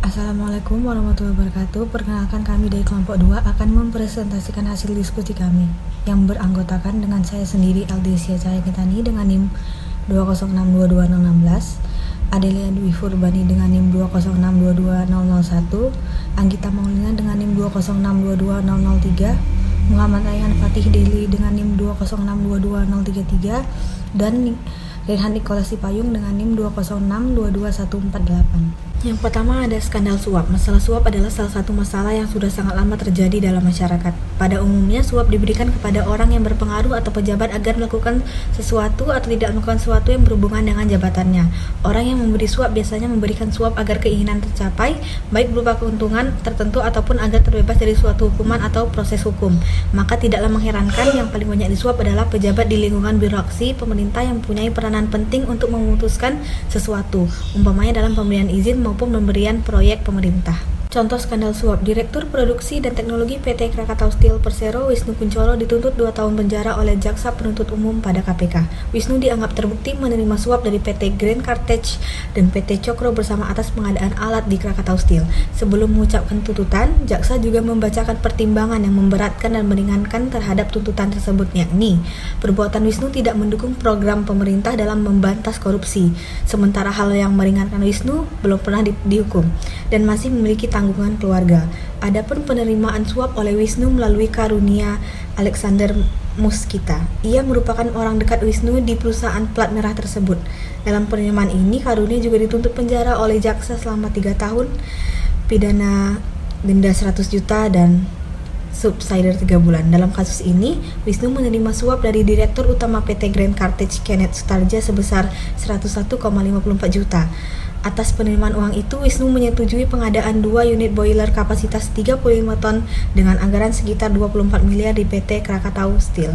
Assalamualaikum warahmatullahi wabarakatuh. Perkenalkan, kami dari kelompok 2 akan mempresentasikan hasil diskusi kami yang beranggotakan dengan saya sendiri, Aldesia Cahaya Kitani dengan NIM 2062216, Adelia Dwi Furbani dengan NIM 206220001, Anggita Maulina dengan NIM 206220003, Muhammad Ayhan Fatih Deli dengan NIM 206220033, dan Rehan Nicholas Sipayung dengan NIM 206222148. Yang pertama ada skandal suap. Masalah suap adalah salah satu masalah yang sudah sangat lama terjadi dalam masyarakat. Pada umumnya, suap diberikan kepada orang yang berpengaruh atau pejabat agar melakukan sesuatu atau tidak melakukan sesuatu yang berhubungan dengan jabatannya. Orang yang memberi suap biasanya memberikan suap agar keinginan tercapai, baik berupa keuntungan tertentu ataupun agar terbebas dari suatu hukuman atau proses hukum. Maka tidaklah mengherankan yang paling banyak disuap adalah pejabat di lingkungan birokrasi pemerintah yang mempunyai peranan penting untuk memutuskan sesuatu, umpamanya dalam pemberian izin maupun pemberian proyek pemerintah. Contoh skandal suap, Direktur Produksi dan Teknologi PT Krakatau Steel Persero Wisnu Kunchoro dituntut 2 tahun penjara oleh Jaksa Penuntut Umum pada KPK. Wisnu dianggap terbukti menerima suap dari PT Grand Cartage dan PT Cokro bersama atas pengadaan alat di Krakatau Steel. Sebelum mengucapkan tuntutan, Jaksa juga membacakan pertimbangan yang memberatkan dan meringankan terhadap tuntutan tersebut, yakni perbuatan Wisnu tidak mendukung program pemerintah dalam membantas korupsi, sementara hal yang meringankan Wisnu belum pernah dihukum dan masih memiliki tanggungan keluarga. Adapun penerimaan suap oleh Wisnu melalui Karunia Alexander Muskita. Ia merupakan orang dekat Wisnu di perusahaan plat merah tersebut. Dalam penerimaan ini, Karunia juga dituntut penjara oleh jaksa selama 3 tahun, pidana denda 100 juta dan subsidiar 3 bulan. Dalam kasus ini, Wisnu menerima suap dari Direktur Utama PT Grand Cartage Kenneth Sutarja sebesar 101,54 juta. Atas penerimaan uang itu, Wisnu menyetujui pengadaan 2 unit boiler kapasitas 35 ton dengan anggaran sekitar 24 miliar di PT Krakatau Steel.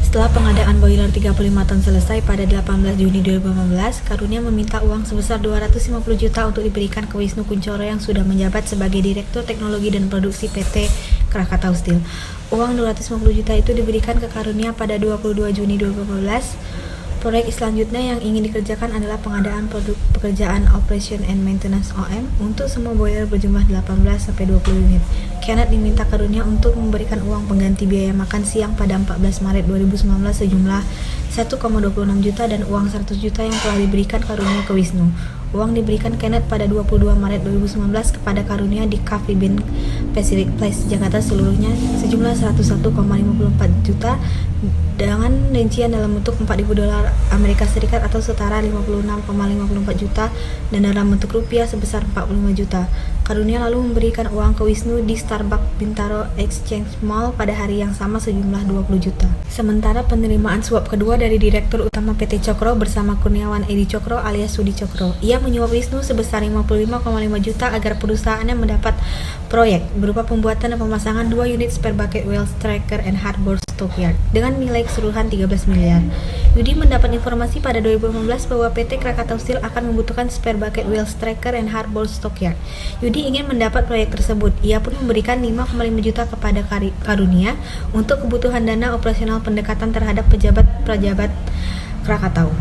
Setelah pengadaan boiler 35 ton selesai pada 18 Juni 2015, Karunia meminta uang sebesar 250 juta untuk diberikan ke Wisnu Kunchoro yang sudah menjabat sebagai Direktur Teknologi dan Produksi PT Krakatau Steel. Uang 250 juta itu diberikan ke Karunia pada 22 Juni 2015. Proyek selanjutnya yang ingin dikerjakan adalah pengadaan produk pekerjaan Operation and Maintenance OM untuk semua boiler berjumlah 18-20 unit. Kenneth diminta Karunia untuk memberikan uang pengganti biaya makan siang pada 14 Maret 2019 sejumlah 1,26 juta dan uang 100 juta yang telah diberikan Karunia ke Wisnu. Uang diberikan Kenneth pada 22 Maret 2019 kepada Karunia di Cafe Bean Pacific Place, Jakarta seluruhnya sejumlah 101,54 juta dengan rincian dalam bentuk 4.000 dolar Amerika Serikat atau setara 56,54 juta dan dalam bentuk rupiah sebesar 45 juta. Karunia lalu memberikan uang ke Wisnu di Starbucks Bintaro Exchange Mall pada hari yang sama sejumlah 20 juta. Sementara penerimaan suap kedua dari Direktur Utama PT Cokro bersama Kurniawan Edi Cokro alias Sudi Cokro. Ia menyuap Wisnu sebesar 55,5 juta agar perusahaannya mendapat proyek berupa pembuatan dan pemasangan 2 unit spare bucket wheel striker and hardboard stockyard dengan nilai keseluruhan 13 miliar. Yudi mendapat informasi pada 2015 bahwa PT Krakatau Steel akan membutuhkan spare bucket wheel striker and hardboard stockyard. Yudi ingin mendapat proyek tersebut. Ia pun memberikan 5,5 juta kepada Karunia untuk kebutuhan dana operasional pendekatan terhadap pejabat Krakatau.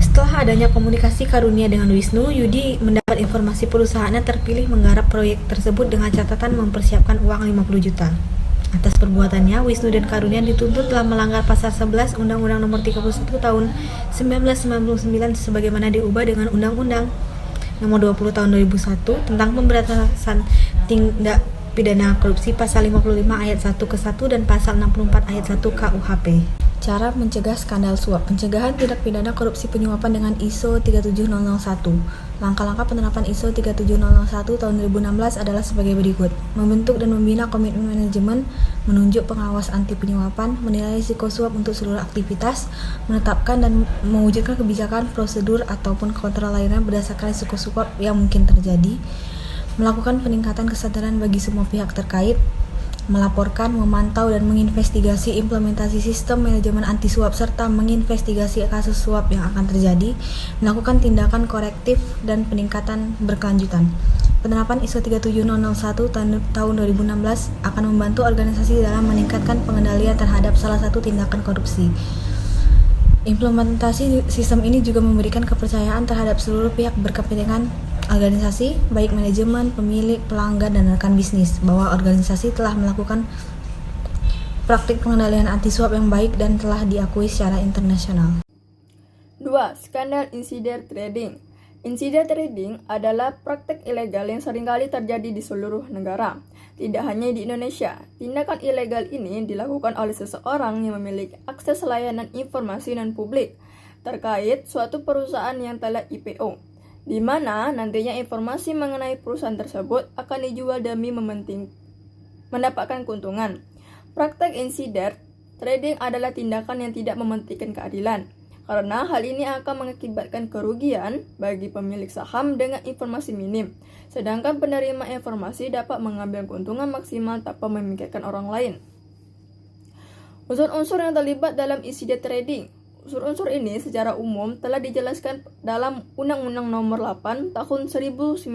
Setelah adanya komunikasi Karunia dengan Wisnu, Yudi mendapat informasi perusahaannya terpilih menggarap proyek tersebut dengan catatan mempersiapkan uang 50 juta. Atas perbuatannya, Wisnu dan Karunia dituntut telah melanggar pasal 11 Undang-Undang Nomor 31 Tahun 1999 sebagaimana diubah dengan Undang-Undang Nomor 20 Tahun 2001 tentang pemberantasan tindak pidana korupsi pasal 55 ayat 1 ke 1 dan pasal 64 ayat 1 KUHP. Cara mencegah skandal suap. Pencegahan tindak pidana korupsi penyuapan dengan ISO 37001. Langkah-langkah penerapan ISO 37001 tahun 2016 adalah sebagai berikut. Membentuk dan membina komitmen manajemen, menunjuk pengawas anti penyuapan, menilai risiko suap untuk seluruh aktivitas, menetapkan dan mewujudkan kebijakan, prosedur ataupun kontrol lainnya berdasarkan risiko suap yang mungkin terjadi, melakukan peningkatan kesadaran bagi semua pihak terkait, melaporkan, memantau, dan menginvestigasi implementasi sistem manajemen anti suap serta menginvestigasi kasus suap yang akan terjadi, melakukan tindakan korektif dan peningkatan berkelanjutan. Penerapan ISO 37001 tahun 2016 akan membantu organisasi dalam meningkatkan pengendalian terhadap salah satu tindakan korupsi. Implementasi sistem ini juga memberikan kepercayaan terhadap seluruh pihak berkepentingan organisasi, baik manajemen, pemilik, pelanggan, dan rekan bisnis, bahwa organisasi telah melakukan praktik pengendalian anti-suap yang baik dan telah diakui secara internasional. 2. Skandal insider trading. Insider trading adalah praktek ilegal yang seringkali terjadi di seluruh negara, tidak hanya di Indonesia. Tindakan ilegal ini dilakukan oleh seseorang yang memiliki akses layanan informasi non-publik terkait suatu perusahaan yang telah IPO, di mana nantinya informasi mengenai perusahaan tersebut akan dijual demi mendapatkan keuntungan. Praktek insider trading adalah tindakan yang tidak mementingkan keadilan, karena hal ini akan mengakibatkan kerugian bagi pemilik saham dengan informasi minim, sedangkan penerima informasi dapat mengambil keuntungan maksimal tanpa memikirkan orang lain. Unsur-unsur yang terlibat dalam insider trading. Unsur-unsur ini secara umum telah dijelaskan dalam Undang-Undang Nomor 8 Tahun 1995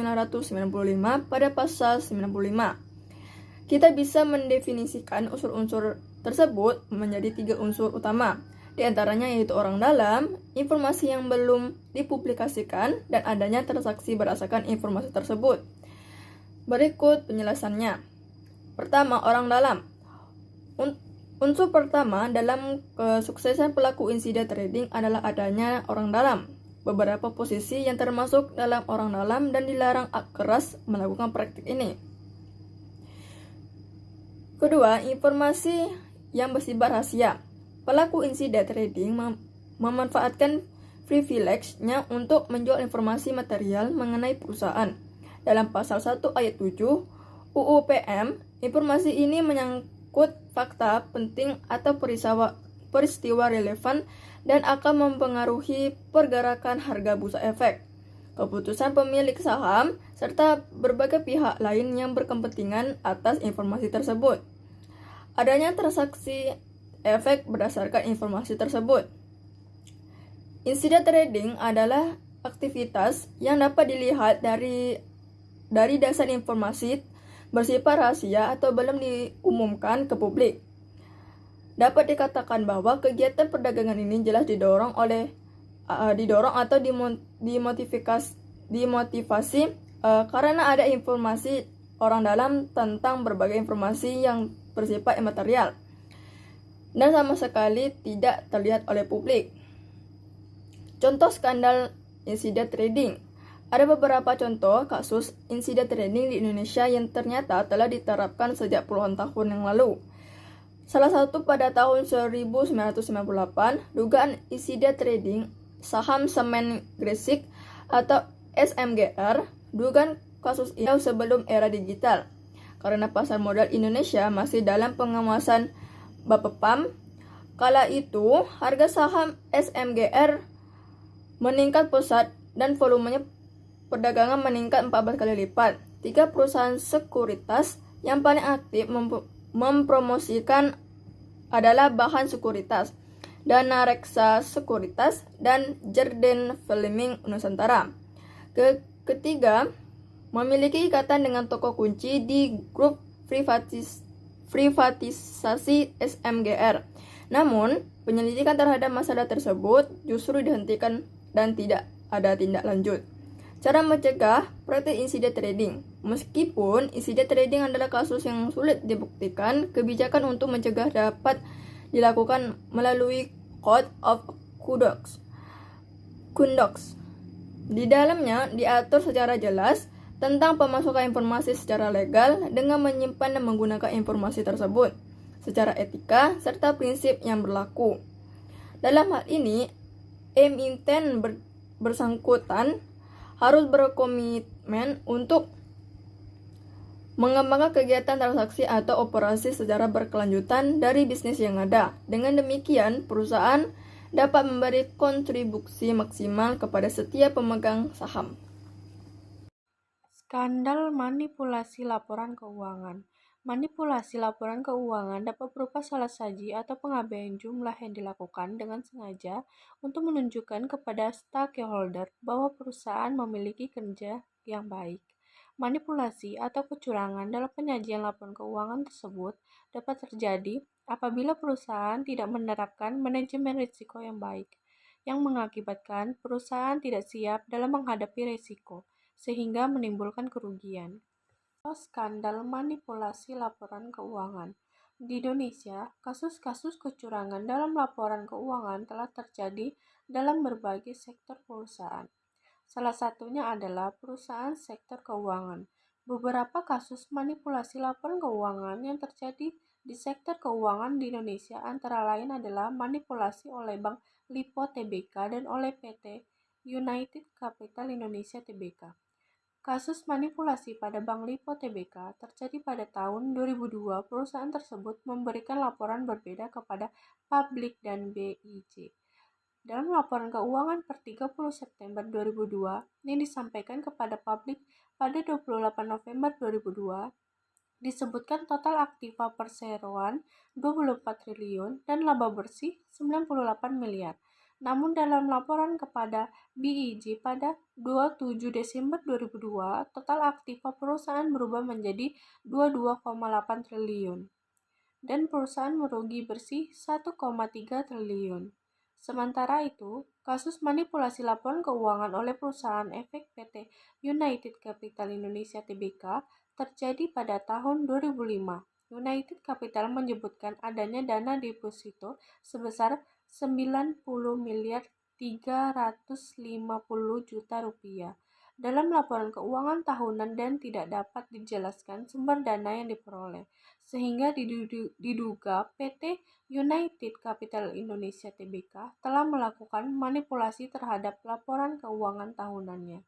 pada pasal 95. Kita bisa mendefinisikan unsur-unsur tersebut menjadi 3 unsur utama, di antaranya yaitu orang dalam, informasi yang belum dipublikasikan, dan adanya transaksi berdasarkan informasi tersebut. Berikut penjelasannya. Pertama, orang dalam. Unsur pertama dalam kesuksesan pelaku insider trading adalah adanya orang dalam. Beberapa posisi yang termasuk dalam orang dalam dan dilarang keras melakukan praktik ini. Kedua, informasi yang bersifat rahasia. Pelaku insider trading memanfaatkan privilege-nya untuk menjual informasi material mengenai perusahaan. Dalam pasal 1 ayat 7 UU PM, informasi ini menyangkut fakta penting atau peristiwa relevan dan akan mempengaruhi pergerakan harga bursa efek, keputusan pemilik saham, serta berbagai pihak lain yang berkepentingan atas informasi tersebut. Adanya transaksi efek berdasarkan informasi tersebut. Insider trading adalah aktivitas yang dapat dilihat dari dasar informasi bersifat rahasia atau belum diumumkan ke publik. Dapat dikatakan bahwa kegiatan perdagangan ini jelas didorong atau dimotivasi karena ada informasi orang dalam tentang berbagai informasi yang bersifat imaterial dan sama sekali tidak terlihat oleh publik. Contoh skandal insider trading. Ada beberapa contoh kasus insider trading di Indonesia yang ternyata telah diterapkan sejak puluhan tahun yang lalu. Salah satu pada tahun 1998, dugaan insider trading saham semen Gresik atau SMGR. Dugaan kasus ini sebelum era digital, karena pasar modal Indonesia masih dalam pengawasan Bapepam. Kala itu, harga saham SMGR meningkat pesat dan volumenya perdagangan meningkat 14 kali lipat. 3 perusahaan sekuritas yang paling aktif mempromosikan adalah Bahan Sekuritas, Dana Reksa Sekuritas, dan Jarden Fleming Nusantara. Ketiga, memiliki ikatan dengan tokoh kunci di grup privatisasi SMGR. Namun, penyelidikan terhadap masalah tersebut justru dihentikan dan tidak ada tindak lanjut. Cara mencegah praktik insider trading. Meskipun insider trading adalah kasus yang sulit dibuktikan, kebijakan untuk mencegah dapat dilakukan melalui Code of Conduct. Di dalamnya diatur secara jelas tentang pemasukan informasi secara legal dengan menyimpan dan menggunakan informasi tersebut secara etika serta prinsip yang berlaku. Dalam hal ini, emiten bersangkutan harus berkomitmen untuk mengembangkan kegiatan transaksi atau operasi secara berkelanjutan dari bisnis yang ada. Dengan demikian, perusahaan dapat memberi kontribusi maksimal kepada setiap pemegang saham. Skandal manipulasi laporan keuangan. Manipulasi laporan keuangan dapat berupa salah saji atau pengabaian jumlah yang dilakukan dengan sengaja untuk menunjukkan kepada stakeholder bahwa perusahaan memiliki kinerja yang baik. Manipulasi atau kecurangan dalam penyajian laporan keuangan tersebut dapat terjadi apabila perusahaan tidak menerapkan manajemen risiko yang baik, yang mengakibatkan perusahaan tidak siap dalam menghadapi risiko, sehingga menimbulkan kerugian. Skandal manipulasi laporan keuangan. Di Indonesia, kasus-kasus kecurangan dalam laporan keuangan telah terjadi dalam berbagai sektor perusahaan. Salah satunya adalah perusahaan sektor keuangan. Beberapa kasus manipulasi laporan keuangan yang terjadi di sektor keuangan di Indonesia antara lain adalah manipulasi oleh Bank Lipo Tbk dan oleh PT United Capital Indonesia Tbk. Kasus manipulasi pada Bank Lipo Tbk terjadi pada tahun 2002. Perusahaan tersebut memberikan laporan berbeda kepada publik dan BIJ. Dalam laporan keuangan per 30 September 2002 yang disampaikan kepada publik pada 28 November 2002, disebutkan total aktiva perseroan 24 triliun dan laba bersih 98 miliar. Namun dalam laporan kepada BIJ pada 27 Desember 2002, total aktiva perusahaan berubah menjadi 22,8 triliun dan perusahaan merugi bersih 1,3 triliun. Sementara itu, kasus manipulasi laporan keuangan oleh perusahaan efek PT United Capital Indonesia Tbk terjadi pada tahun 2005. United Capital menyebutkan adanya dana deposito sebesar 90 miliar 350 juta rupiah dalam laporan keuangan tahunan dan tidak dapat dijelaskan sumber dana yang diperoleh, sehingga diduga PT United Capital Indonesia Tbk telah melakukan manipulasi terhadap laporan keuangan tahunannya.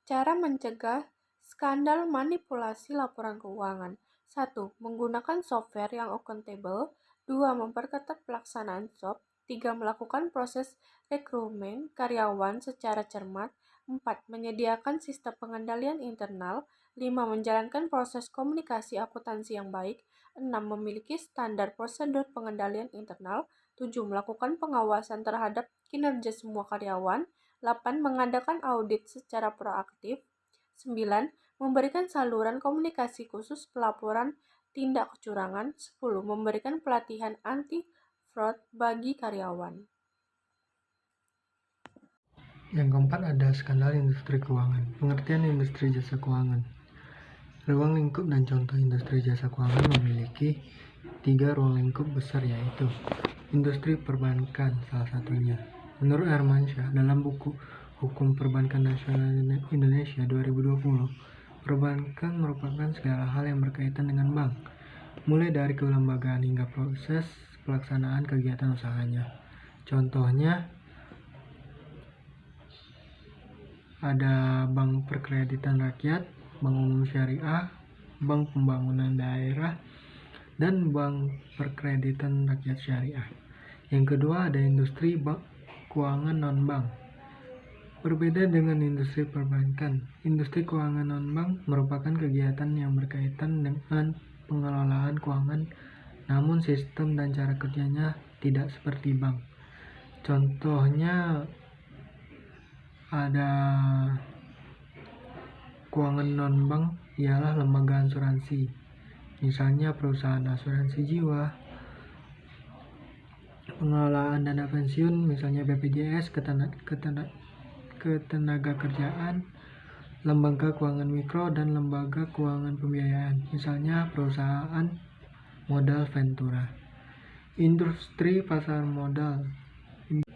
Cara mencegah skandal manipulasi laporan keuangan. 1. Menggunakan software yang akuntabel. 2. Memperketat pelaksanaan SOP. 3. Melakukan proses rekrutmen karyawan secara cermat. 4. Menyediakan sistem pengendalian internal. 5. Menjalankan proses komunikasi akuntansi yang baik. 6. Memiliki standar prosedur pengendalian internal. 7. Melakukan pengawasan terhadap kinerja semua karyawan. 8. Mengadakan audit secara proaktif. 9. Memberikan saluran komunikasi khusus pelaporan tindak kecurangan. 10. Memberikan pelatihan anti-fraud bagi karyawan. Yang keempat ada skandal industri keuangan. Pengertian industri jasa keuangan. Ruang lingkup dan contoh industri jasa keuangan memiliki 3 ruang lingkup besar, yaitu industri perbankan salah satunya. Menurut Hermansyah dalam buku Hukum Perbankan Nasional Indonesia 2020, perbankan merupakan segala hal yang berkaitan dengan bank, mulai dari kelembagaan hingga proses pelaksanaan kegiatan usahanya. Contohnya ada Bank Perkreditan Rakyat, Bank Umum Syariah, Bank Pembangunan Daerah, dan Bank Perkreditan Rakyat Syariah. Yang kedua ada industri keuangan non-bank. Berbeda dengan industri perbankan, industri keuangan non-bank merupakan kegiatan yang berkaitan dengan pengelolaan keuangan, namun sistem dan cara kerjanya tidak seperti bank. Contohnya ada keuangan non-bank ialah lembaga asuransi, misalnya perusahaan asuransi jiwa, pengelolaan dana pensiun, misalnya BPJS, ketenaga kerjaan, lembaga keuangan mikro, dan lembaga keuangan pembiayaan, misalnya perusahaan modal Ventura. Industri pasar modal.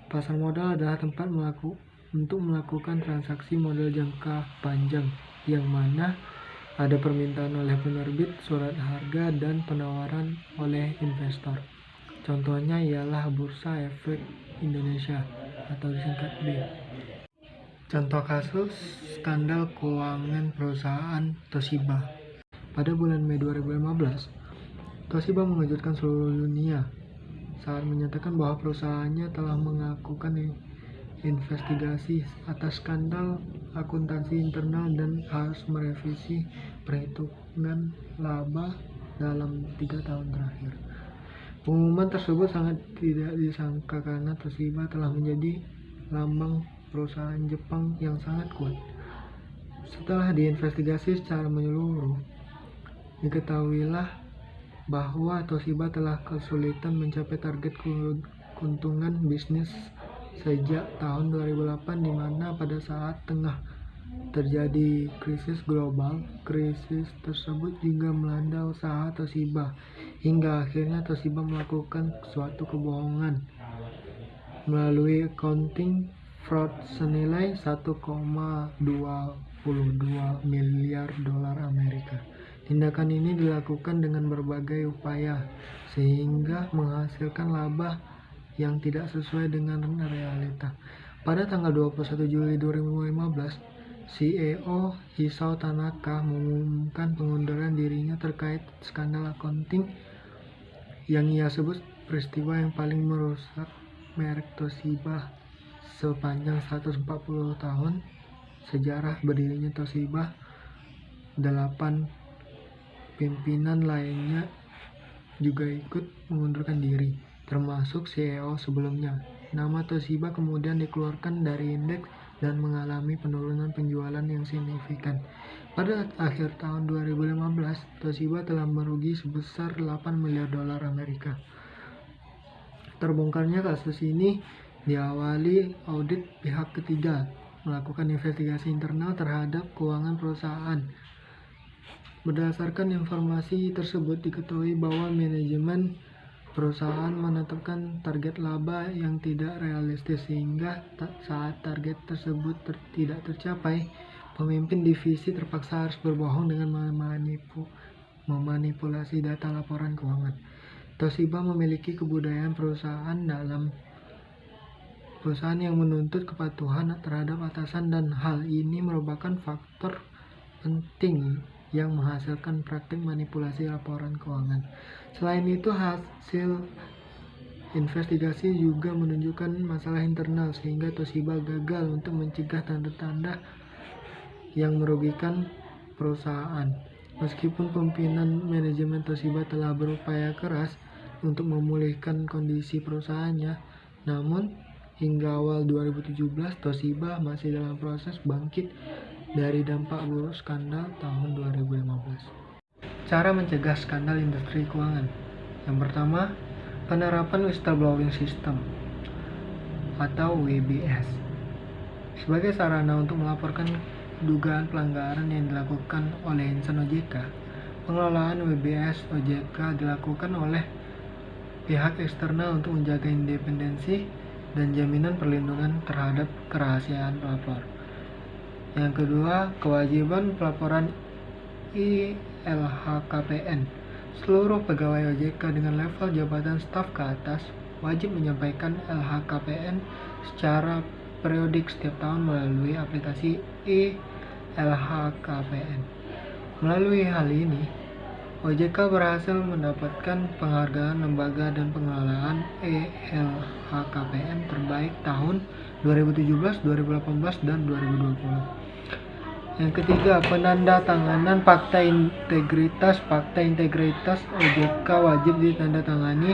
Pasar modal adalah tempat untuk melakukan transaksi modal jangka panjang, yang mana ada permintaan oleh penerbit surat harga dan penawaran oleh investor. Contohnya ialah Bursa Efek Indonesia atau disingkat B. Contoh kasus skandal keuangan perusahaan Toshiba. Pada bulan Mei 2015, Toshiba mengejutkan seluruh dunia saat menyatakan bahwa perusahaannya telah melakukan investigasi atas skandal akuntansi internal dan harus merevisi perhitungan laba dalam 3 tahun terakhir. Pengumuman tersebut sangat tidak disangka karena Toshiba telah menjadi lambang perusahaan Jepang yang sangat kuat. Setelah diinvestigasi secara menyeluruh, diketahuilah bahwa Toshiba telah kesulitan mencapai target keuntungan bisnis sejak tahun 2008, di mana pada saat tengah terjadi krisis global. Krisis tersebut juga melanda usaha Toshiba, hingga akhirnya Toshiba melakukan suatu kebohongan melalui accounting fraud senilai 1,22 miliar dolar Amerika. Tindakan ini dilakukan dengan berbagai upaya sehingga menghasilkan laba yang tidak sesuai dengan realita. Pada tanggal 21 Juli 2015, CEO Hisao Tanaka mengumumkan pengunduran dirinya terkait skandal accounting yang ia sebut peristiwa yang paling merusak merek Toshiba sepanjang 140 tahun sejarah berdirinya Toshiba. 8 pimpinan lainnya juga ikut mengundurkan diri, termasuk CEO sebelumnya. Nama Toshiba kemudian dikeluarkan dari indeks dan mengalami penurunan penjualan yang signifikan. Pada akhir tahun 2015, Toshiba telah merugi sebesar 8 miliar dolar Amerika. Terbongkarnya kasus ini diawali audit pihak ketiga melakukan investigasi internal terhadap keuangan perusahaan. Berdasarkan informasi tersebut, diketahui bahwa manajemen perusahaan menetapkan target laba yang tidak realistis, sehingga saat target tersebut tidak tercapai, pemimpin divisi terpaksa harus berbohong dengan memanipulasi data laporan keuangan. Toshiba memiliki kebudayaan perusahaan yang menuntut kepatuhan terhadap atasan, dan hal ini merupakan faktor penting yang menghasilkan praktik manipulasi laporan keuangan. Selain itu, hasil investigasi juga menunjukkan masalah internal sehingga Toshiba gagal untuk mencegah tanda-tanda yang merugikan perusahaan. Meskipun pimpinan manajemen Toshiba telah berupaya keras untuk memulihkan kondisi perusahaannya, namun hingga awal 2017 Toshiba masih dalam proses bangkit dari dampak buruk skandal tahun 2015. Cara mencegah skandal industri keuangan. Yang pertama, penerapan whistleblowing system atau WBS sebagai sarana untuk melaporkan dugaan pelanggaran yang dilakukan oleh insan OJK. Pengelolaan WBS OJK dilakukan oleh pihak eksternal untuk menjaga independensi dan jaminan perlindungan terhadap kerahasiaan pelapor. Yang kedua, kewajiban pelaporan ILHKPN. Seluruh pegawai OJK dengan level jabatan staf ke atas wajib menyampaikan LHKPN secara periodik setiap tahun melalui aplikasi ILHKPN. Melalui hal ini, OJK berhasil mendapatkan penghargaan lembaga dan pengelolaan LHKPN terbaik tahun 2017, 2018, dan 2020. Yang ketiga, penandatanganan fakta integritas. Fakta integritas OJK wajib ditandatangani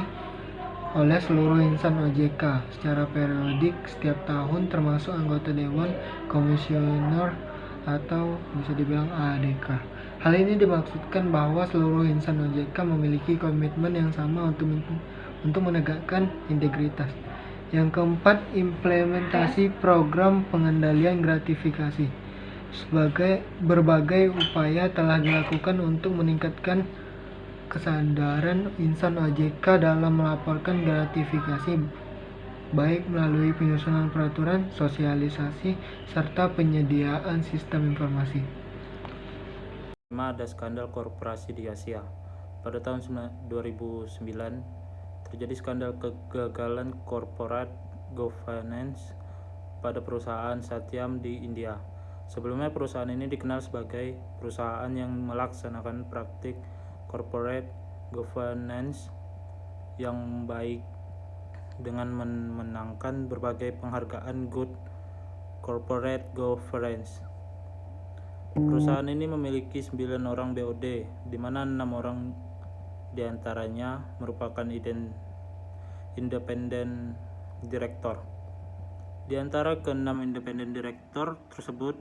oleh seluruh insan OJK secara periodik setiap tahun, termasuk anggota Dewan Komisioner atau bisa dibilang ADK. Hal ini dimaksudkan bahwa seluruh insan OJK memiliki komitmen yang sama untuk menegakkan integritas. Yang keempat, implementasi program pengendalian gratifikasi. Berbagai upaya telah dilakukan untuk meningkatkan kesadaran insan OJK dalam melaporkan gratifikasi, baik melalui penyusunan peraturan, sosialisasi, serta penyediaan sistem informasi. Ada skandal korporasi di Asia. Pada tahun 2009 terjadi skandal kegagalan corporate governance pada perusahaan Satyam di India. Sebelumnya perusahaan ini dikenal sebagai perusahaan yang melaksanakan praktik corporate governance yang baik dengan memenangkan berbagai penghargaan Good Corporate Governance. Perusahaan ini memiliki 9 orang BOD, di mana 6 orang diantaranya merupakan independen direktor. Di antara ke-6 independen direktor tersebut,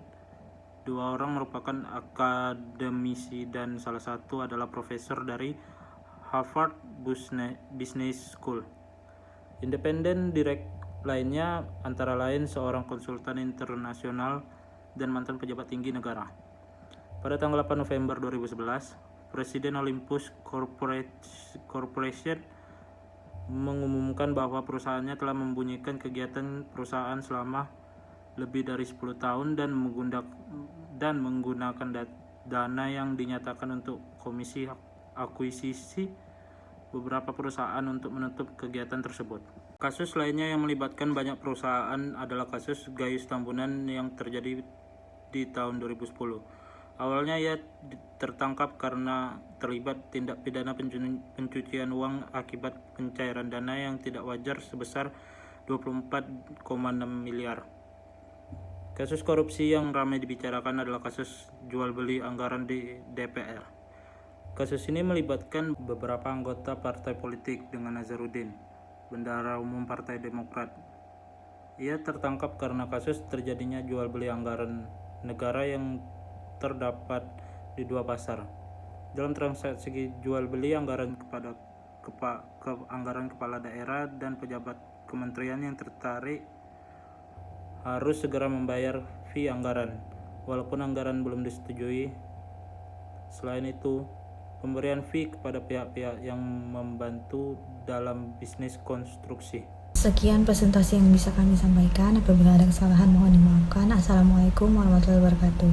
2 orang merupakan akademisi dan salah satu adalah profesor dari Harvard Business School. Independen lainnya antara lain seorang konsultan internasional dan mantan pejabat tinggi negara. Pada tanggal 8 November 2011, Presiden Olympus Corporation mengumumkan bahwa perusahaannya telah membunyikan kegiatan perusahaan selama lebih dari 10 tahun dan menggunakan dana yang dinyatakan untuk komisi akuisisi beberapa perusahaan untuk menutup kegiatan tersebut. Kasus lainnya yang melibatkan banyak perusahaan adalah kasus Gayus Tambunan yang terjadi di tahun 2010. Awalnya ia tertangkap karena terlibat tindak pidana pencucian uang akibat pencairan dana yang tidak wajar sebesar 24,6 miliar. Kasus korupsi yang ramai dibicarakan adalah kasus jual beli anggaran di DPR. Kasus ini melibatkan beberapa anggota partai politik dengan Nazarudin, bendahara umum Partai Demokrat. Ia tertangkap karena kasus terjadinya jual beli anggaran negara yang terdapat di dua pasar. Dalam transaksi jual beli anggaran anggaran kepala daerah dan pejabat kementerian yang tertarik harus segera membayar fee anggaran, walaupun anggaran belum disetujui. Selain itu, pemberian fee kepada pihak-pihak yang membantu dalam bisnis konstruksi. Sekian presentasi yang bisa kami sampaikan. Apabila ada kesalahan mohon dimaafkan. Assalamualaikum warahmatullahi wabarakatuh.